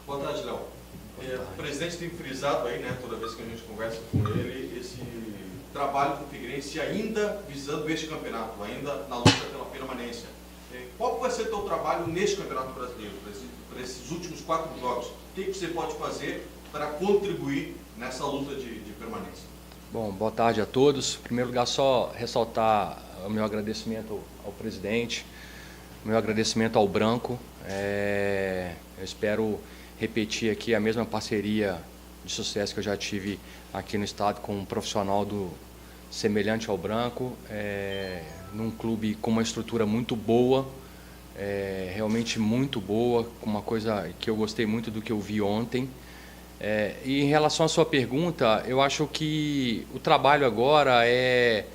Boa tarde, Léo. O presidente tem frisado aí, né, toda vez que a gente conversa com ele, esse trabalho com o Figueirense ainda visando este campeonato, ainda na luta pela permanência. Qual vai ser o teu trabalho neste Campeonato Brasileiro, para esses últimos 4 jogos? O que você pode fazer para contribuir nessa luta de permanência? Bom, boa tarde a todos. Em primeiro lugar, só ressaltar o meu agradecimento ao presidente, o meu agradecimento ao Branco. Eu espero repetir aqui a mesma parceria de sucesso que eu já tive aqui no estado com um profissional semelhante ao Branco, num clube com uma estrutura muito boa, realmente muito boa, com uma coisa que eu gostei muito do que eu vi ontem. E em relação à sua pergunta, eu acho que o trabalho agora é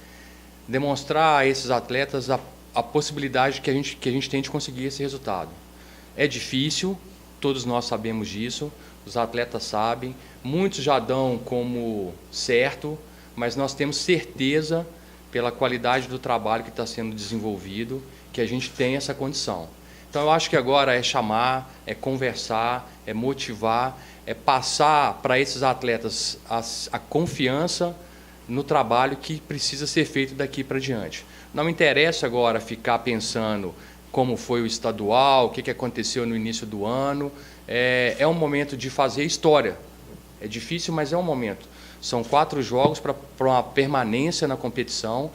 demonstrar a esses atletas a possibilidade que a gente tem de conseguir esse resultado. É difícil, todos nós sabemos disso, os atletas sabem, muitos já dão como certo, mas nós temos certeza, pela qualidade do trabalho que está sendo desenvolvido, que a gente tem essa condição. Então eu acho que agora é chamar, é conversar, é motivar, é passar para esses atletas a confiança no trabalho que precisa ser feito daqui para diante. Não me interessa agora ficar pensando como foi o estadual, o que aconteceu no início do ano. É um momento de fazer história. É difícil, mas é um momento. São 4 jogos para uma permanência na competição.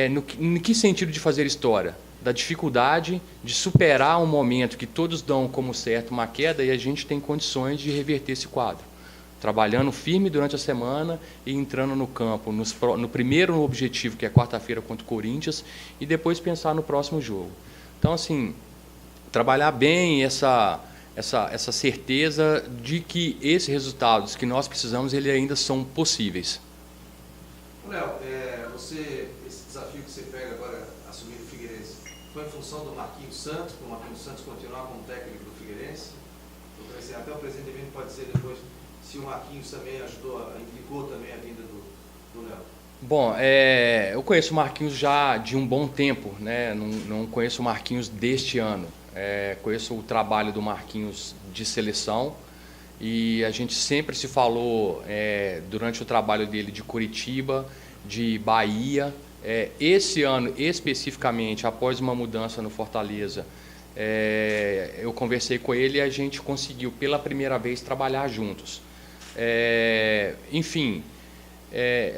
No que sentido de fazer história? Da dificuldade de superar um momento que todos dão como certo uma queda e a gente tem condições de reverter esse quadro. Trabalhando firme durante a semana e entrando no campo, no primeiro objetivo, que é quarta-feira contra o Corinthians, e depois pensar no próximo jogo. Então, assim, trabalhar bem essa certeza de que esses resultados que nós precisamos, eles ainda são possíveis. Léo, esse desafio que você pega agora, assumir o Figueirense, foi em função do Marquinhos Santos, para o Marquinhos Santos continuar como técnico do Figueirense? Até o presidente Emílio pode dizer depois se o Marquinhos também implicou também a vinda do Léo. Bom, eu conheço o Marquinhos já de um bom tempo, né? Não conheço o Marquinhos deste ano. Conheço o trabalho do Marquinhos de seleção e a gente sempre se falou durante o trabalho dele de Curitiba, de Bahia. Esse ano, especificamente, após uma mudança no Fortaleza, eu conversei com ele e a gente conseguiu, pela primeira vez, trabalhar juntos. Enfim,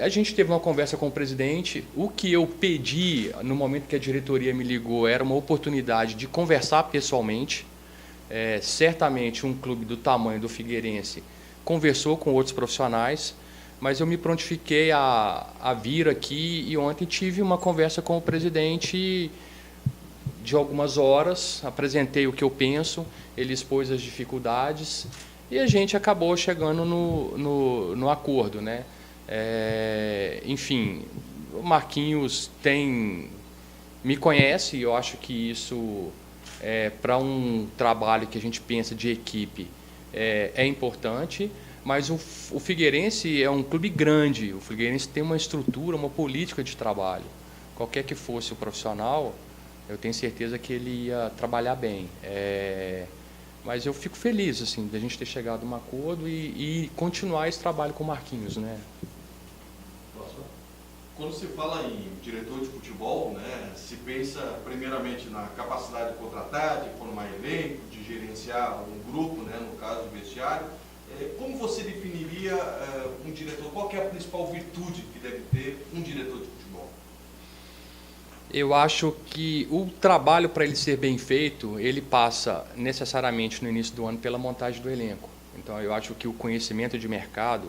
a gente teve uma conversa com o presidente. O que eu pedi no momento que a diretoria me ligou era uma oportunidade de conversar pessoalmente. Certamente um clube do tamanho do Figueirense conversou com outros profissionais, mas eu me prontifiquei a vir aqui e ontem tive uma conversa com o presidente de algumas horas, apresentei o que eu penso, ele expôs as dificuldades e a gente acabou chegando no acordo, né? Enfim, o Marquinhos me conhece e eu acho que isso, para um trabalho que a gente pensa de equipe, é importante. Mas o Figueirense é um clube grande, o Figueirense tem uma estrutura, uma política de trabalho. Qualquer que fosse o profissional, eu tenho certeza que ele ia trabalhar bem. Mas eu fico feliz assim, de a gente ter chegado a um acordo e continuar esse trabalho com o Marquinhos, né? Quando se fala em diretor de futebol, né, se pensa primeiramente na capacidade de contratar, de formar elenco, de gerenciar um grupo, né, no caso do vestiário. Como você definiria um diretor? Qual que é a principal virtude que deve ter um diretor de futebol? Eu acho que o trabalho, para ele ser bem feito, ele passa necessariamente no início do ano pela montagem do elenco. Então eu acho que o conhecimento de mercado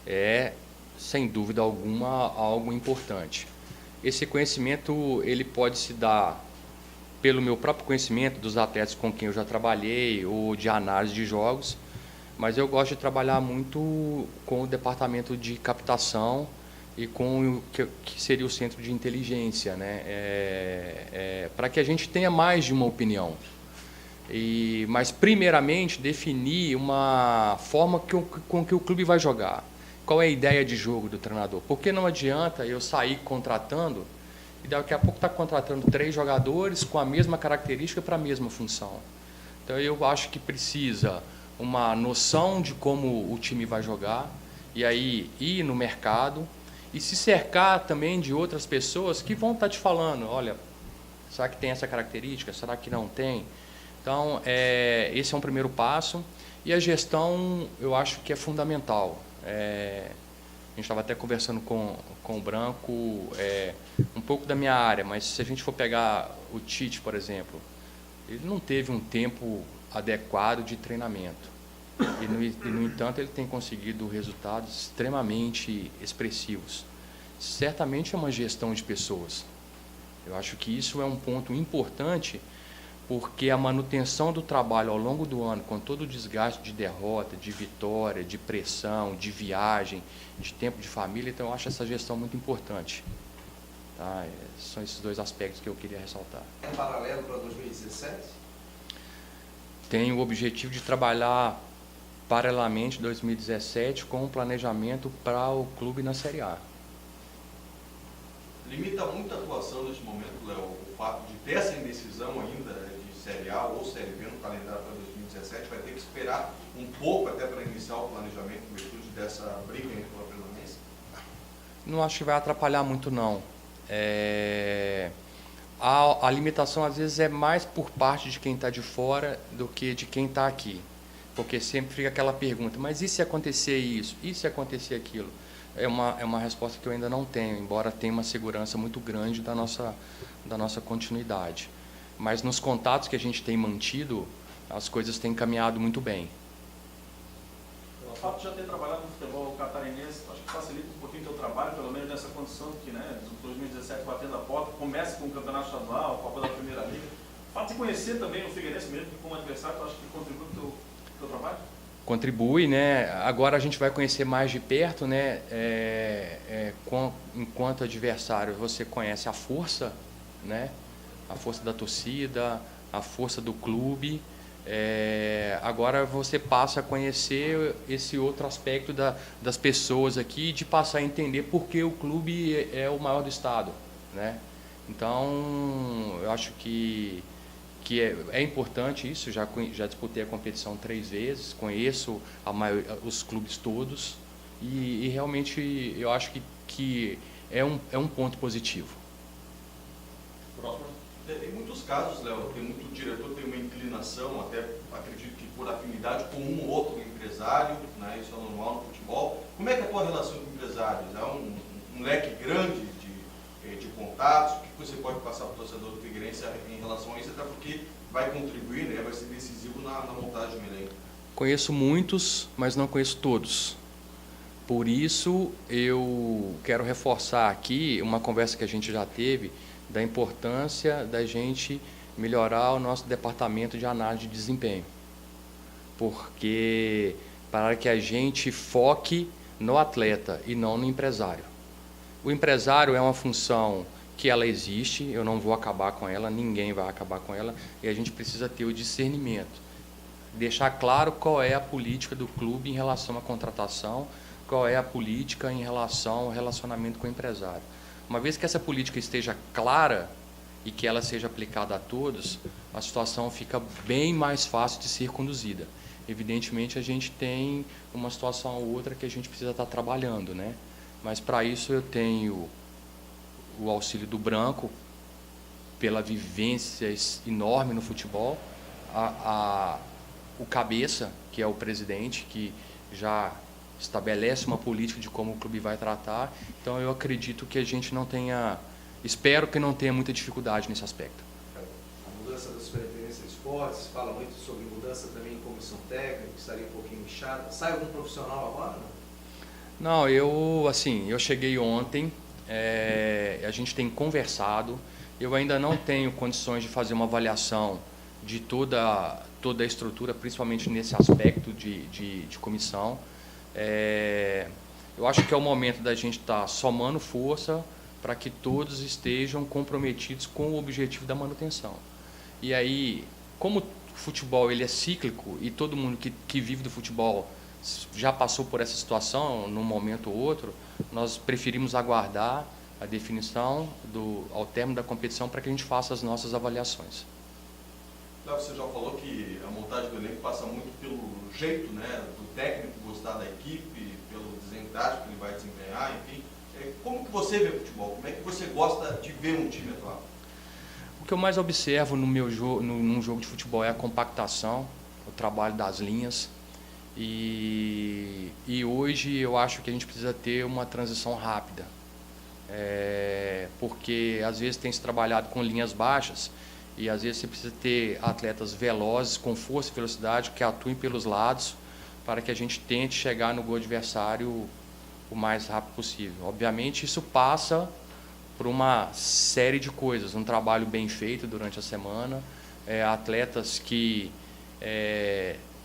é, sem dúvida alguma, algo importante. Esse conhecimento ele pode se dar pelo meu próprio conhecimento dos atletas com quem eu já trabalhei ou de análise de jogos, mas eu gosto de trabalhar muito com o departamento de captação e com o que seria o centro de inteligência, né? Para que a gente tenha mais de uma opinião. Mas, primeiramente, definir uma forma com que o clube vai jogar. Qual é a ideia de jogo do treinador? Porque não adianta eu sair contratando e daqui a pouco estar contratando 3 jogadores com a mesma característica para a mesma função. Então, eu acho que precisa uma noção de como o time vai jogar, e aí ir no mercado e se cercar também de outras pessoas que vão estar te falando, olha, será que tem essa característica? Será que não tem? Então, esse é um primeiro passo. E a gestão, eu acho que é fundamental. A gente estava até conversando com o Branco, um pouco da minha área, mas se a gente for pegar o Tite, por exemplo, ele não teve um tempo adequado de treinamento. E, no entanto, ele tem conseguido resultados extremamente expressivos. Certamente é uma gestão de pessoas. Eu acho que isso é um ponto importante, porque a manutenção do trabalho ao longo do ano, com todo o desgaste de derrota, de vitória, de pressão, de viagem, de tempo de família, então eu acho essa gestão muito importante. Tá? São esses dois aspectos que eu queria ressaltar. É um paralelo para 2017? Tenho o objetivo de trabalhar paralelamente 2017 com um planejamento para o clube na Série A. Limita muito a atuação neste momento, Léo, o fato de ter essa indecisão ainda de Série A ou Série B no calendário para 2017, vai ter que esperar um pouco até para iniciar o planejamento em virtude dessa briga entre pela permanência? Não acho que vai atrapalhar muito, não. A limitação, às vezes, é mais por parte de quem está de fora do que de quem está aqui. Porque sempre fica aquela pergunta, mas e se acontecer isso? E se acontecer aquilo? É uma resposta que eu ainda não tenho, embora tenha uma segurança muito grande da nossa continuidade. Mas nos contatos que a gente tem mantido, as coisas têm caminhado muito bem. O fato de já ter trabalhado no futebol catarinense, acho que facilita um pouquinho o teu trabalho, pelo menos nessa condição que, né, 2017 batendo a porta, começa com o Campeonato Estadual, a Copa da Primeira Liga. O fato de conhecer também o Figueirense, mesmo que como adversário, tu acha que contribui para o teu trabalho? Contribui, né? Agora a gente vai conhecer mais de perto, né? Enquanto adversário, você conhece a força, né? A força da torcida, a força do clube. Agora você passa a conhecer esse outro aspecto das pessoas aqui, de passar a entender por que o clube é o maior do estado, né? Então, eu acho que é importante isso. Já disputei a competição 3 vezes, conheço os clubes todos e realmente eu acho que é um ponto positivo. Próximo. Em muitos casos, Léo, tem muito diretor que tem uma inclinação, até acredito que por afinidade com um ou outro empresário, né? Isso é normal no futebol. Como é que é a tua relação com empresários? É um leque grande de contatos? O que você pode passar para o torcedor do Figueirense em relação a isso, até porque vai contribuir, né? Vai ser decisivo na montagem do elenco? Conheço muitos, mas não conheço todos. Por isso, eu quero reforçar aqui uma conversa que a gente já teve, da importância da gente melhorar o nosso departamento de análise de desempenho. Porque para que a gente foque no atleta e não no empresário. O empresário é uma função que ela existe, eu não vou acabar com ela, ninguém vai acabar com ela, e a gente precisa ter o discernimento. Deixar claro qual é a política do clube em relação à contratação, qual é a política em relação ao relacionamento com o empresário. Uma vez que essa política esteja clara e que ela seja aplicada a todos, a situação fica bem mais fácil de ser conduzida. Evidentemente, a gente tem uma situação ou outra que a gente precisa estar trabalhando, né? Mas para isso eu tenho o auxílio do Branco, pela vivência enorme no futebol, o Cabeça, que é o presidente, que já estabelece uma política de como o clube vai tratar. Então eu acredito que a gente não tenha, espero que não tenha muita dificuldade nesse aspecto. A mudança da Superintendência de Esportes, fala muito sobre mudança também em comissão técnica, que estaria um pouquinho inchada. Sai algum profissional agora? Não, eu cheguei ontem, a gente tem conversado, eu ainda não tenho condições de fazer uma avaliação de toda a estrutura, principalmente nesse aspecto de comissão. Eu acho que é o momento da gente estar somando força para que todos estejam comprometidos com o objetivo da manutenção. E aí, como o futebol ele é cíclico e todo mundo que vive do futebol já passou por essa situação num momento ou outro, nós preferimos aguardar a definição ao término da competição para que a gente faça as nossas avaliações. Você já falou que a montagem do elenco passa muito pelo jeito, né, do técnico gostar da equipe, pelo desempenho que ele vai desempenhar, enfim. Como que você vê futebol? Como é que você gosta de ver um time atuar? O que eu mais observo num jogo de futebol é a compactação, o trabalho das linhas. E hoje eu acho que a gente precisa ter uma transição rápida. Porque às vezes tem se trabalhado com linhas baixas e às vezes você precisa ter atletas velozes, com força e velocidade, que atuem pelos lados para que a gente tente chegar no gol adversário o mais rápido possível. Obviamente isso passa por uma série de coisas, um trabalho bem feito durante a semana, atletas que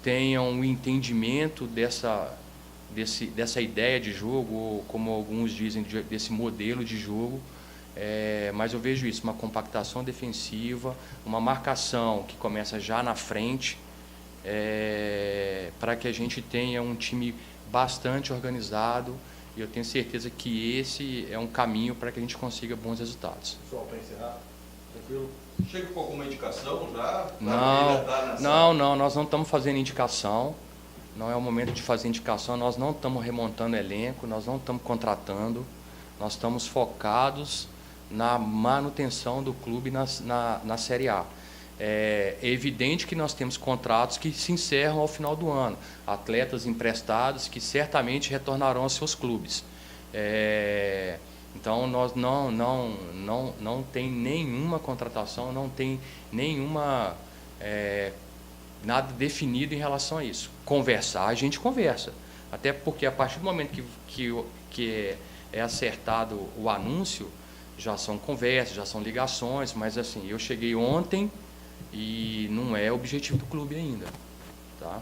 tenham um entendimento dessa ideia de jogo, ou como alguns dizem, desse modelo de jogo. Mas eu vejo isso, uma compactação defensiva, uma marcação que começa já na frente, para que a gente tenha um time bastante organizado, e eu tenho certeza que esse é um caminho para que a gente consiga bons resultados. Pessoal, para encerrar, tranquilo? Chega com alguma indicação já? Não, nós não estamos fazendo indicação, não é o momento de fazer indicação, nós não estamos remontando elenco, nós não estamos contratando, nós estamos focados na manutenção do clube na Série A. É evidente que nós temos contratos que se encerram ao final do ano, atletas emprestados que certamente retornarão aos seus clubes. Então nós não tem nenhuma contratação, não tem nenhuma nada definido em relação a isso. Conversar, a gente conversa, até porque a partir do momento que é acertado o anúncio, já são conversas, já são ligações, mas assim, eu cheguei ontem e não é objetivo do clube ainda, tá?